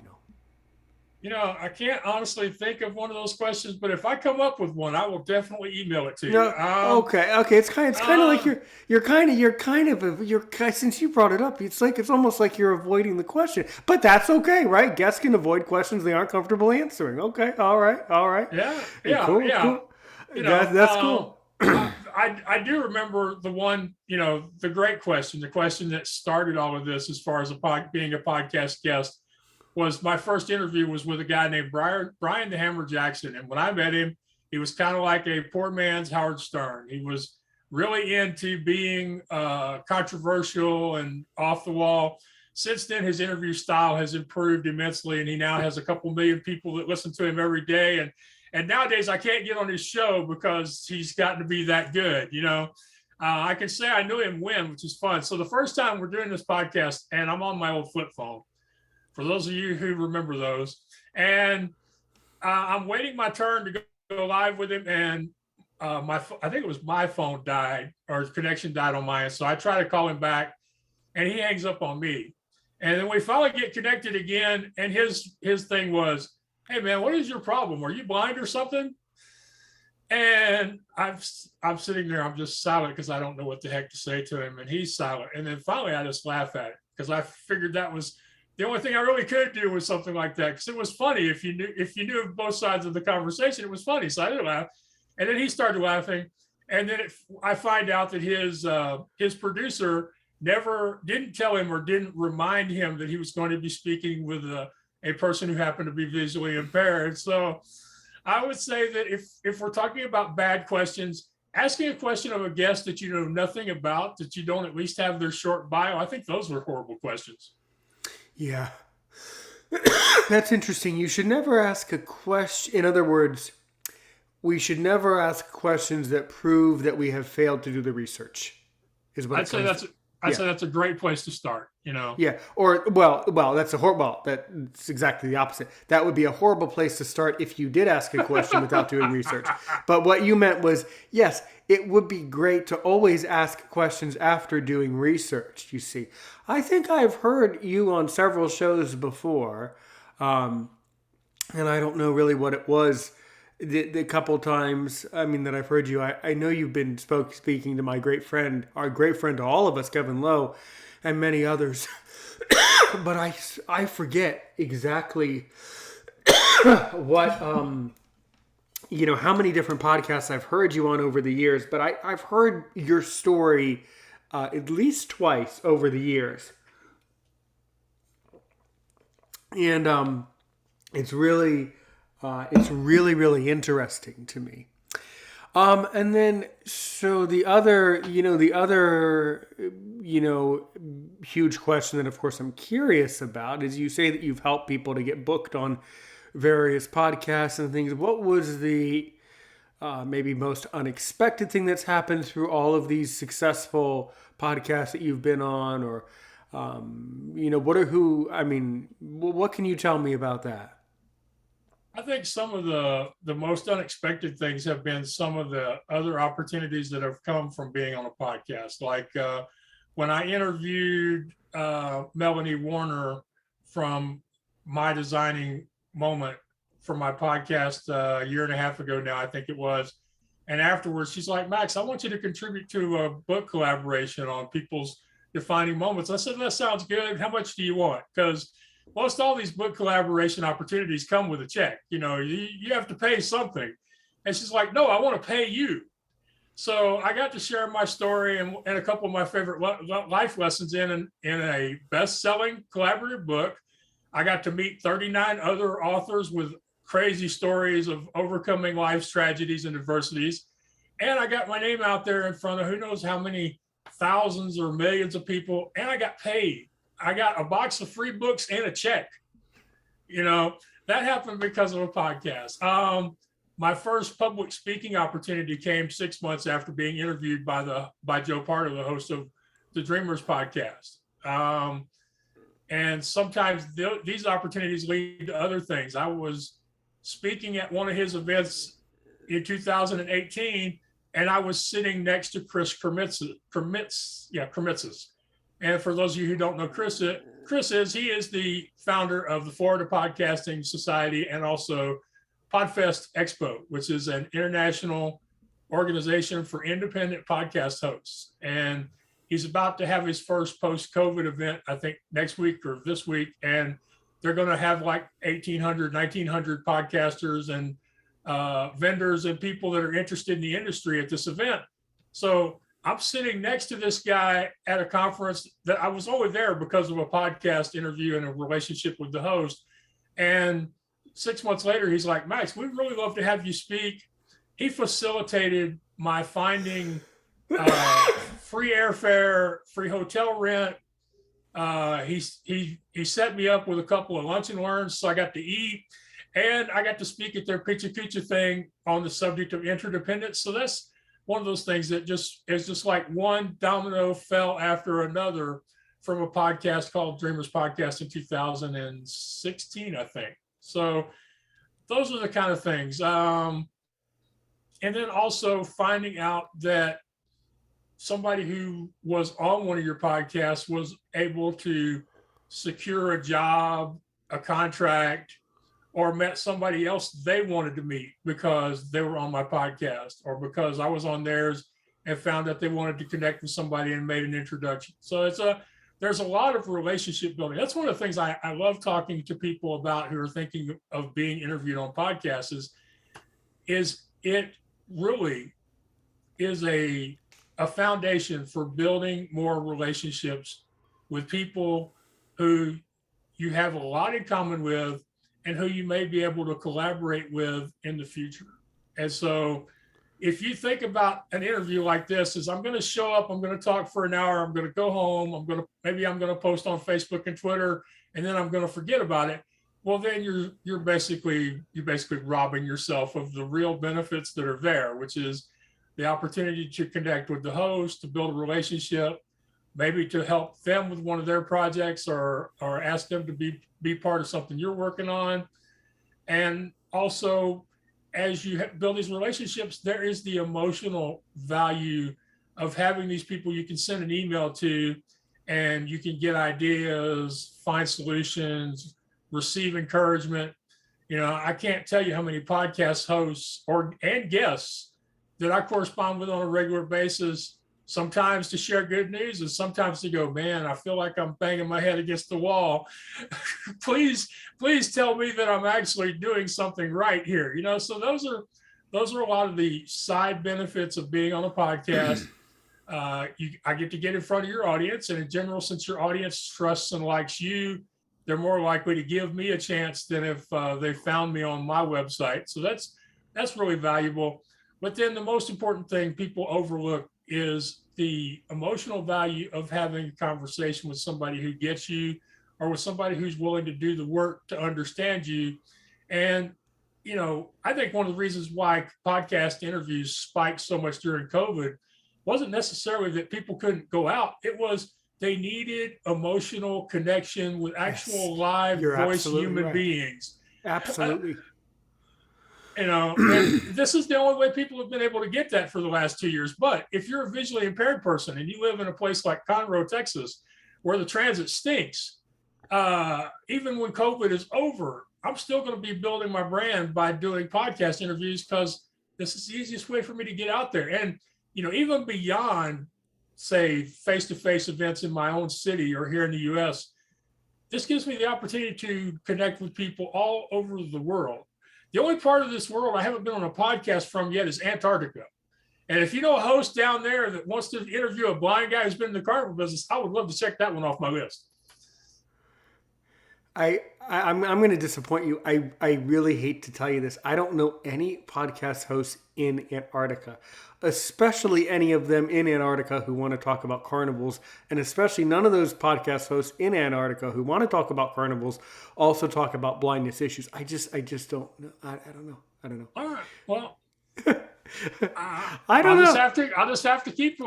I can't honestly think of one of those questions, but if I come up with one, I will definitely email it to you. No, okay. It's kind of like since you brought it up, it's almost like you're avoiding the question, but that's okay, right? Guests can avoid questions they aren't comfortable answering. Okay, all right. Yeah, cool. That's cool. I do remember the one, the great question, the question that started all of this as far as being a podcast guest. Was my first interview was with a guy named Brian the Hammer Jackson. And when I met him, he was kind of like a poor man's Howard Stern. He was really into being controversial and off the wall. Since then, his interview style has improved immensely, and he now has a couple million people that listen to him every day. And nowadays, I can't get on his show because he's gotten to be that good, I can say I knew him when, which is fun. So the first time we're doing this podcast, and I'm on my old flip phone, for those of you who remember those. And I'm waiting my turn to go live with him. And I think it was my phone died or his connection died on mine. So I try to call him back and he hangs up on me. And then we finally get connected again. And his thing was, hey, man, what is your problem? Are you blind or something? And I'm sitting there. I'm just silent because I don't know what the heck to say to him. And he's silent. And then finally I just laugh at it because I figured that was the only thing I really could do was something like that because it was funny. If you knew both sides of the conversation, it was funny. So I did laugh, and then he started laughing, and then I find out that his producer didn't tell him or didn't remind him that he was going to be speaking with a person who happened to be visually impaired. So I would say that if we're talking about bad questions, asking a question of a guest that you know nothing about, that you don't at least have their short bio, I think those were horrible questions. Yeah. That's interesting. You should never ask a question. In other words, we should never ask questions that prove that we have failed to do the research. I'd say that's a great place to start, Yeah. Or, that's that's exactly the opposite. That would be a horrible place to start if you did ask a question without doing research. But what you meant was, yes, it would be great to always ask questions after doing research, you see. I think I've heard you on several shows before, and I don't know really what it was the couple times, that I've heard you. I know you've been speaking to my great friend, our great friend to all of us, Kevin Lowe, and many others. But I forget exactly what, how many different podcasts I've heard you on over the years. But I've heard your story at least twice over the years. And it's really, really interesting to me. And then, so the other huge question that, of course, I'm curious about is you say that you've helped people to get booked on various podcasts and things. What was the maybe most unexpected thing that's happened through all of these successful podcasts that you've been on? Or What can you tell me about that? I think some of the most unexpected things have been some of the other opportunities that have come from being on a podcast. Like when I interviewed Melanie Warner from My Designing Moment for my podcast a year and a half ago now, I think it was. And afterwards, she's like, Max, I want you to contribute to a book collaboration on people's defining moments. I said, that sounds good. How much do you want? Because most all these book collaboration opportunities come with a check. You have to pay something. And she's like, no, I want to pay you. So I got to share my story and a couple of my favorite life lessons in a best-selling collaborative book. I got to meet 39 other authors with crazy stories of overcoming life's tragedies and adversities. And I got my name out there in front of who knows how many thousands or millions of people. And I got paid. I got a box of free books and a check. That happened because of a podcast. My first public speaking opportunity came 6 months after being interviewed by Joe Pardo, the host of the Dreamers podcast. And sometimes these opportunities lead to other things. I was speaking at one of his events in 2018, and I was sitting next to Chris Kremitzis. And for those of you who don't know Chris he is the founder of the Florida Podcasting Society and also Podfest Expo, which is an international organization for independent podcast hosts. And he's about to have his first post-COVID event, I think next week or this week. And they're going to have like 1,800, 1,900 podcasters and vendors and people that are interested in the industry at this event. So I'm sitting next to this guy at a conference that I was only there because of a podcast interview and a relationship with the host. And 6 months later, he's like, Max, we'd really love to have you speak. He facilitated my finding free airfare, free hotel rent. He set me up with a couple of lunch and learns, so I got to eat. And I got to speak at their Pizza Pizza thing on the subject of interdependence. So that's one of those things that is just like one domino fell after another from a podcast called Dreamers Podcast in 2016, I think. So those are the kind of things. And then also finding out that somebody who was on one of your podcasts was able to secure a job, a contract, or met somebody else they wanted to meet because they were on my podcast or because I was on theirs and found that they wanted to connect with somebody and made an introduction. So there's a lot of relationship building. That's one of the things I love talking to people about who are thinking of being interviewed on podcasts is it really is a foundation for building more relationships with people who you have a lot in common with and who you may be able to collaborate with in the future. And so if you think about an interview like this, is I'm going to show up, I'm going to talk for an hour, I'm going to go home, maybe I'm going to post on Facebook and Twitter, and then I'm going to forget about it. Well, then you're basically robbing yourself of the real benefits that are there, which is the opportunity to connect with the host, to build a relationship, maybe to help them with one of their projects or ask them to be part of something you're working on. And also, as you build these relationships, there is the emotional value of having these people you can send an email to and you can get ideas, find solutions, receive encouragement. I can't tell you how many podcast hosts and guests that I correspond with on a regular basis, sometimes to share good news and sometimes to go, man, I feel like I'm banging my head against the wall. please tell me that I'm actually doing something right here. So those are a lot of the side benefits of being on a podcast. I get to get in front of your audience, and in general, since your audience trusts and likes you, they're more likely to give me a chance than if they found me on my website. So that's really valuable. But then the most important thing people overlook is the emotional value of having a conversation with somebody who gets you or with somebody who's willing to do the work to understand you. And, I think one of the reasons why podcast interviews spiked so much during COVID wasn't necessarily that people couldn't go out. It was they needed emotional connection with Yes, actual live you're voice absolutely human right. beings. Absolutely. And this is the only way people have been able to get that for the last 2 years. But if you're a visually impaired person and you live in a place like Conroe, Texas, where the transit stinks, even when COVID is over, I'm still going to be building my brand by doing podcast interviews because this is the easiest way for me to get out there. And, even beyond, say, face-to-face events in my own city or here in the US, this gives me the opportunity to connect with people all over the world. The only part of this world I haven't been on a podcast from yet is Antarctica. And if you know a host down there that wants to interview a blind guy who's been in the carnival business, I would love to check that one off my list. I'm going to disappoint you. I really hate to tell you this. I don't know any podcast hosts in Antarctica, especially any of them in Antarctica who want to talk about carnivals, and especially none of those podcast hosts in Antarctica who want to talk about carnivals also talk about blindness issues. I just don't know. I don't know. I don't know. All right. Well, I don't know. I'll just have to keep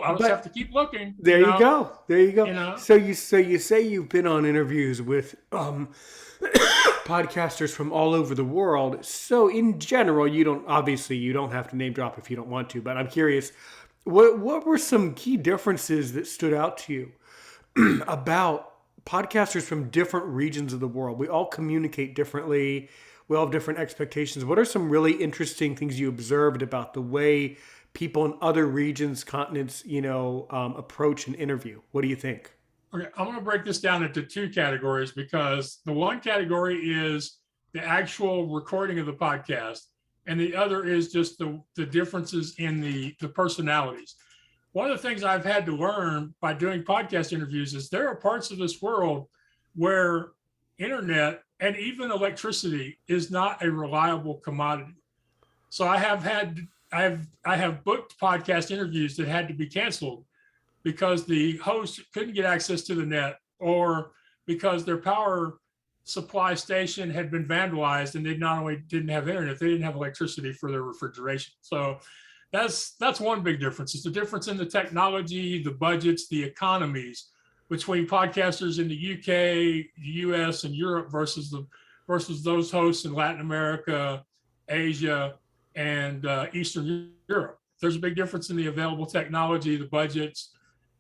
looking. There you go. There you go. You know? So you say you've been on interviews with podcasters from all over the world. So in general, you don't have to name drop if you don't want to, but I'm curious, what were some key differences that stood out to you about podcasters from different regions of the world? We all communicate differently. We all have different expectations. What are some really interesting things you observed about the way people in other regions, continents, approach an interview? What do you think? Okay, I'm going to break this down into two categories because the one category is the actual recording of the podcast, and the other is just the differences in the personalities. One of the things I've had to learn by doing podcast interviews is there are parts of this world where internet and even electricity is not a reliable commodity. So I have booked podcast interviews that had to be canceled because the host couldn't get access to the net, or because their power supply station had been vandalized and they not only didn't have internet, they didn't have electricity for their refrigeration. So that's one big difference. It's the difference in the technology, the budgets, the economies between podcasters in the UK, the US, and Europe versus those hosts in Latin America, Asia, and Eastern Europe. There's a big difference in the available technology, the budgets.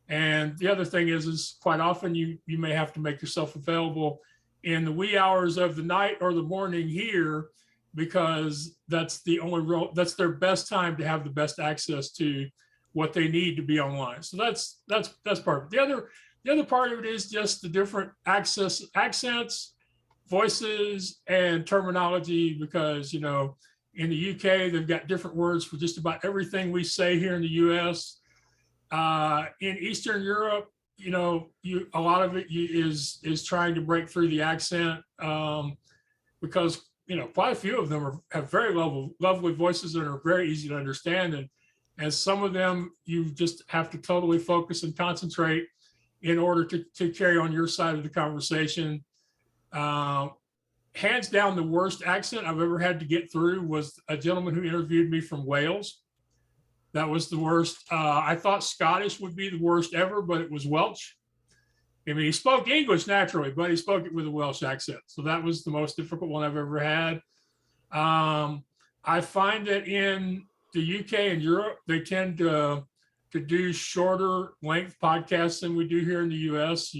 And the other thing is quite often you may have to make yourself available in the wee hours of the night or the morning here, because that's their best time to have the best access to what they need to be online. So that's part of it. The other part of it is just the different accents, voices, and terminology, because, in the UK, they've got different words for just about everything we say here in the US. In Eastern Europe, a lot of it is trying to break through the accent, because, quite a few of them have very lovely voices that are very easy to understand. And some of them, you just have to totally focus and concentrate in order to carry on your side of the conversation. Hands down, the worst accent I've ever had to get through was a gentleman who interviewed me from Wales. That was the worst. I thought Scottish would be the worst ever, but it was Welsh. I mean, he spoke English naturally, but he spoke it with a Welsh accent. So that was the most difficult one I've ever had. I find that in the UK and Europe, they tend to do shorter length podcasts than we do here in the US.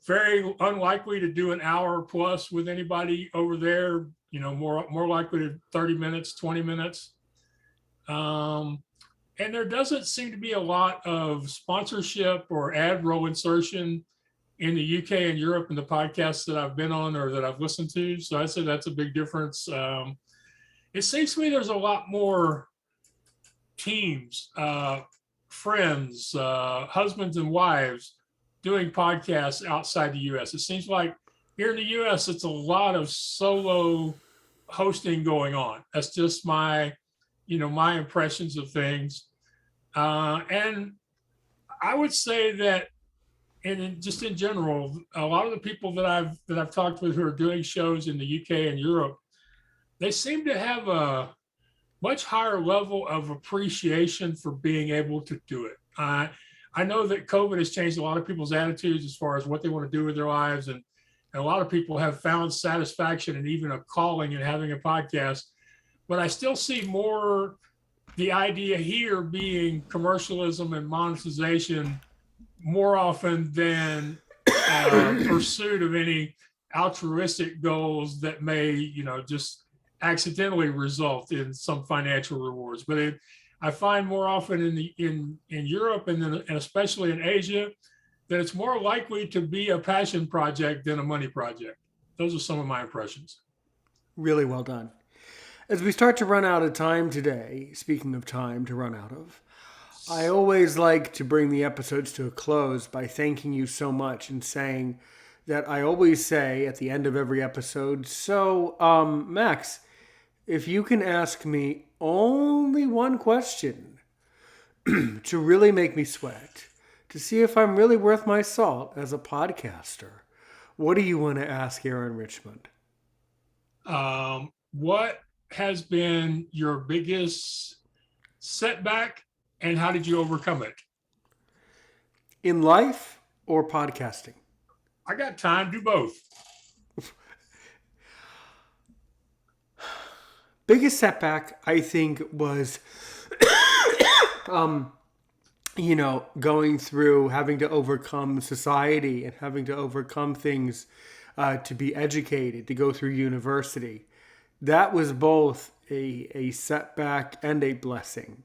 Very unlikely to do an hour plus with anybody over there, more likely to 30 minutes, 20 minutes. And there doesn't seem to be a lot of sponsorship or ad roll insertion in the UK and Europe in the podcasts that I've been on or that I've listened to. So I'd say that's a big difference. It seems to me there's a lot more teams, friends, husbands and wives doing podcasts outside the US. It seems like here in the US, it's a lot of solo hosting going on. That's just my impressions of things. And I would say that, and just in general, a lot of the people that I've talked with who are doing shows in the UK and Europe, they seem to have a much higher level of appreciation for being able to do it. I know that COVID has changed a lot of people's attitudes as far as what they want to do with their lives. And a lot of people have found satisfaction and even a calling in having a podcast. But I still see more the idea here being commercialism and monetization more often than pursuit of any altruistic goals that may, just accidentally result in some financial rewards. But I find more often in Europe and especially in Asia that it's more likely to be a passion project than a money project. Those are some of my impressions. Really well done. As we start to run out of time today, speaking of time to run out of, I always like to bring the episodes to a close by thanking you so much and saying that I always say at the end of every episode, so, Max, if you can ask me only one question to really make me sweat, to see if I'm really worth my salt as a podcaster, what do you want to ask Aaron Richmond? What has been your biggest setback and how did you overcome it? In life or podcasting? I got time, do both. Biggest setback, I think, was, going through having to overcome society and having to overcome things to be educated, to go through university. That was both a setback and a blessing.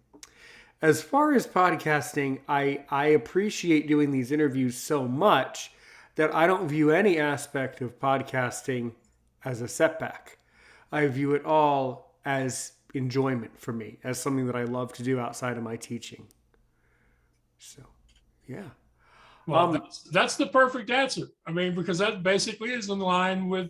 As far as podcasting, I appreciate doing these interviews so much that I don't view any aspect of podcasting as a setback. I view it all as enjoyment for me, as something that I love to do outside of my teaching. So, yeah. Well, that's the perfect answer. I mean, because that basically is in line with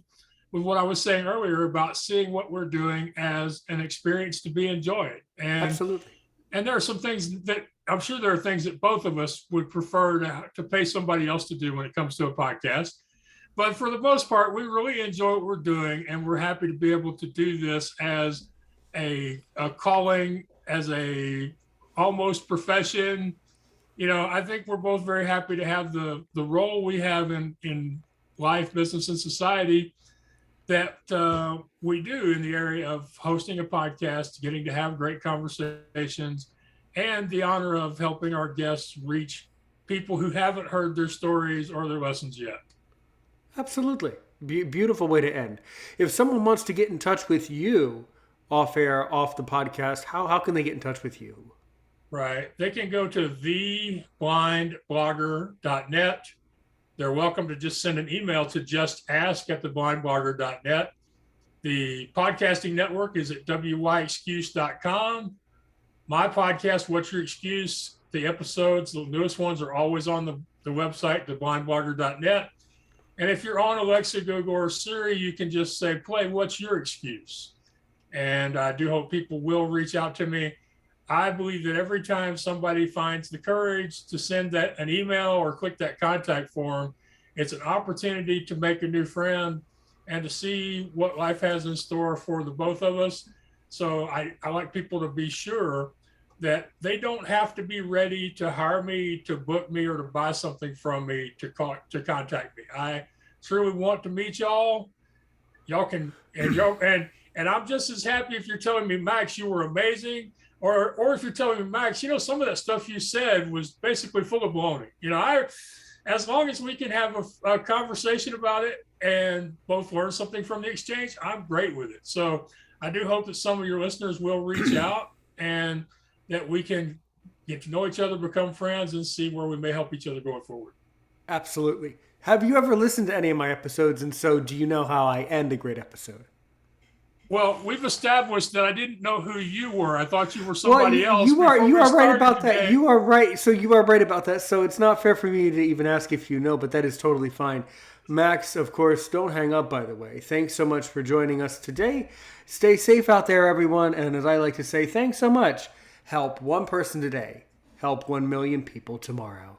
what I was saying earlier about seeing what we're doing as an experience to be enjoyed. And absolutely. And there are some things that I'm sure there are things that both of us would prefer to pay somebody else to do when it comes to a podcast. But for the most part, we really enjoy what we're doing, and we're happy to be able to do this as a calling, as a almost profession. I think we're both very happy to have the role we have in life, business, and society that we do in the area of hosting a podcast, getting to have great conversations, and the honor of helping our guests reach people who haven't heard their stories or their lessons yet. Absolutely. Beautiful way to end. If someone wants to get in touch with you off air, off the podcast, how can they get in touch with you? Right. They can go to theblindblogger.net. They're welcome to just send an email to justask@theblindblogger.net. The podcasting network is at wyexcuse.com. My podcast, What's Your Excuse? The episodes, the newest ones, are always on the website, theblindblogger.net. And if you're on Alexa, Google, or Siri, you can just say, play What's Your Excuse? And I do hope people will reach out to me. I believe that every time somebody finds the courage to send an email or click that contact form, it's an opportunity to make a new friend and to see what life has in store for the both of us. So I like people to be sure that they don't have to be ready to hire me, to book me, or to buy something from me to contact me. I truly want to meet y'all. Y'all can, and I'm just as happy if you're telling me, Max, you were amazing. Or if you're telling me, Max, some of that stuff you said was basically full of baloney. As long as we can have a conversation about it and both learn something from the exchange, I'm great with it. So I do hope that some of your listeners will reach out and that we can get to know each other, become friends, and see where we may help each other going forward. Absolutely. Have you ever listened to any of my episodes? And so do you know how I end a great episode? Well, we've established that I didn't know who you were. I thought you were somebody else. You are right about that. You are right. So you are right about that. So it's not fair for me to even ask if you know, but that is totally fine. Max, of course, don't hang up, by the way. Thanks so much for joining us today. Stay safe out there, everyone. And as I like to say, thanks so much. Help one person today. Help 1 million people tomorrow.